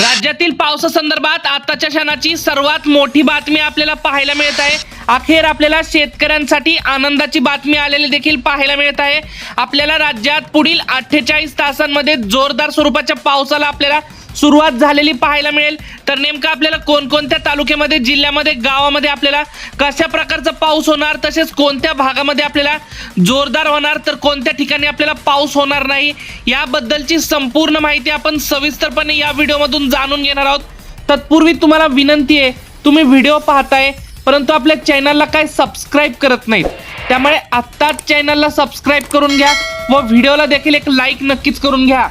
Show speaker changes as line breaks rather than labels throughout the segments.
राज्यातील पावसासंदर्भात आताच्या क्षणाची सर्वात मोठी बातमी आपल्याला पाहायला मिळत आहे। अखेर आपल्याला शेतकऱ्यांसाठी आनंदाची बातमी आलेली देखील पाहायला मिळत आहे। आपल्याला राज्यात पुढील 48 तासांमध्ये जोरदार स्वरूपाच्या पावसाला आपल्याला सुरुवात झालेली पाहायला मिळेल। तर नेमकं आपल्याला कोणकोणत्या तालुक्यामध्ये, जिल्ह्यामध्ये, गावामध्ये आपल्याला कशा प्रकारचा पाऊस होणार, तसेच कोणत्या भागामध्ये आपल्याला जोरदार होणार, तर कोणत्या ठिकाणी आपल्याला पाऊस होणार नाही, याबद्दलची संपूर्ण माहिती आपण सविस्तरपणे या व्हिडिओमधून जाणून घेणार आहोत। तत्पूर्वी तुम्हाला विनंती आहे, तुम्ही व्हिडिओ पाहताय परंतु आपल्या चॅनलला काय सबस्क्राइब करत नाहीत, त्यामुळे आत्ताच चॅनलला सबस्क्राइब करून घ्या व व्हिडिओला देखील एक लाईक नक्कीच करून घ्या।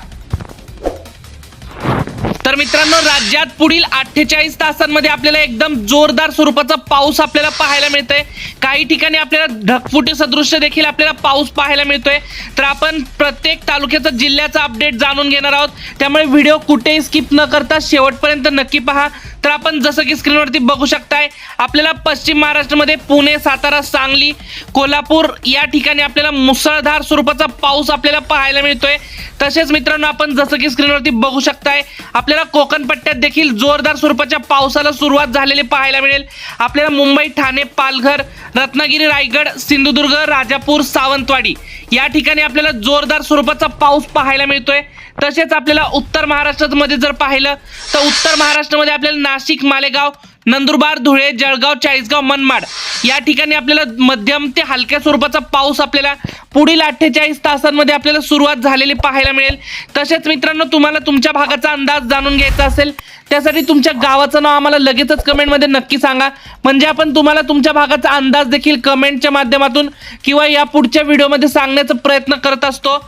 तर मित्रांनो, राज्यात पुढील 48 तासांमध्ये आपल्याला एकदम जोरदार स्वरूपाचा पाऊस आपल्याला पाहायला मिळतोय। काही ठिकाणी आपल्याला ढगफुटी सदृश्य देखील आपल्याला पाऊस पाहायला मिळतोय। तर आपण प्रत्येक तालुक्याचा, जिल्ह्याचा अपडेट जाणून घेणार आहोत, त्यामुळे व्हिडिओ कुठेही स्किप न करता शेवटपर्यंत नक्की पहा। तर आपण जसं की स्क्रीनवरती बघू शकताय, आपल्याला पश्चिम महाराष्ट्रामध्ये पुणे, सातारा, सांगली, कोल्हापूर या ठिकाणी आपल्याला मुसळधार स्वरूपाचा पाऊस आपल्याला पाहायला मिळतोय। तसेच मित्रांनो, आपण जसं की स्क्रीनवरती बघू शकताय, आपल्याला कोकण पट्ट्यात देखील जोरदार स्वरूपाच्या पावसाला सुरुवात झालेली पाहायला मिळेल। आपल्याला मुंबई, ठाणे, पालघर, रत्नागिरी, रायगड, सिंधुदुर्ग, राजापूर, सावंतवाडी या ठिकाणी आपल्याला जोरदार स्वरूपाचा पाऊस पाहायला मिळतोय। तसेच आपल्याला उत्तर महाराष्ट्रामध्ये जर पाहिलं तर उत्तर महाराष्ट्रामध्ये आपल्याला नाशिक, मालेगाव, नंदुरबार, धुळे, जळगाव, चाळीसगाव, मनमाड या ठिकाणी आपल्याला मध्यम ते हलक्या स्वरूपाचा पाऊस आपल्याला पुढील 48 तासांमध्ये आपल्याला सुरुवात झालेली पाहायला मिळेल। तसेच मित्रांनो, तुम्हाला तुमच्या भागाचा अंदाज जाणून घ्यायचा असेल, त्यासाठी तुमच्या गावाचं नाव आम्हाला लगेचच कमेंटमध्ये नक्की सांगा, म्हणजे आपण तुम्हाला तुमच्या भागाचा अंदाज देखील कमेंटच्या माध्यमातून किंवा या पुढच्या व्हिडिओमध्ये सांगण्याचा प्रयत्न करत असतो।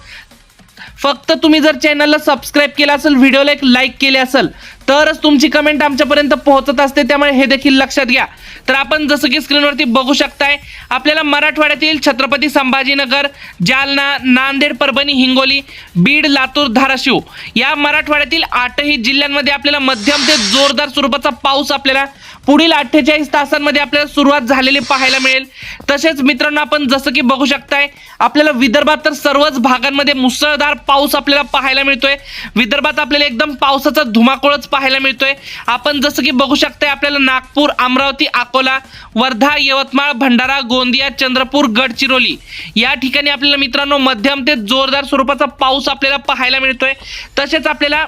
फक्त तुम्ही जर चॅनलला सबस्क्राइब केलं असेल, व्हिडिओला एक लाईक केले असेल, तरच तुमची कमेंट आमच्यापर्यंत पोहोचत असते, त्यामुळे हे देखील लक्षात घ्या। तर आपण जसं की स्क्रीनवरती बघू शकताय, आपल्याला मराठवाड्यातील छत्रपती संभाजीनगर, जालना, नांदेड, परभणी, हिंगोली, बीड, लातूर, धाराशिव या मराठवाड्यातील 8ही जिल्ह्यांमध्ये आपल्याला मध्यम ते जोरदार स्वरूपाचा पाऊस आपल्याला पुढील 48 तासांमध्ये आपल्याला सुरुवात झालेली पाहायला मिळेल। तसेच मित्रांनो, आपण जसं की बघू शकताय, आपल्याला विदर्भात तर सर्वच भागांमध्ये मुसळधार पाऊस आपल्याला पाहायला मिळतोय। विदर्भात आपल्याला एकदम पावसाचा धुमाकूळच पाहायला मिळतोय। आपण जसं की बघू शकताय, आपल्याला नागपूर, अमरावती, अकोला, वर्धा, यवतमाळ, भंडारा, गोंदिया, चंद्रपूर, गडचिरोली या ठिकाणी आपल्याला मित्रांनो मध्यम ते जोरदार स्वरूपाचा पाऊस आपल्याला पाहायला मिळतोय। तसेच आपल्याला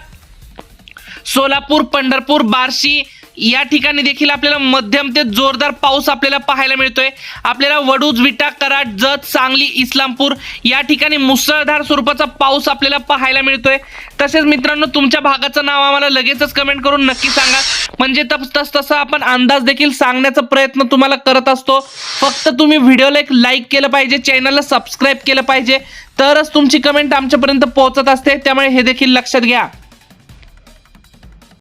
सोलापूर, पंढरपूर, बार्शी या ठिकाणी देखील आपल्याला मध्यम ते जोरदार पाऊस आपल्याला पाहायला मिळतोय। आपल्याला वडूज, विटा, कराड, जत, सांगली, इस्लामपूर या ठिकाणी मुसळधार स्वरूपाचा पाऊस आपल्याला पाहायला मिळतोय। तसेच मित्रांनो, तुमच्या भागाचं नाव आम्हाला लगेचच कमेंट करून नक्की सांगा, म्हणजे तसं आपण अंदाज देखील सांगण्याचा प्रयत्न तुम्हाला करत असतो। फक्त तुम्ही व्हिडिओला एक लाईक केलं पाहिजे, चॅनलला सबस्क्राइब केलं पाहिजे, तरच तुमची कमेंट आमच्यापर्यंत पोहोचत असते, त्यामुळे हे देखील लक्षात घ्या।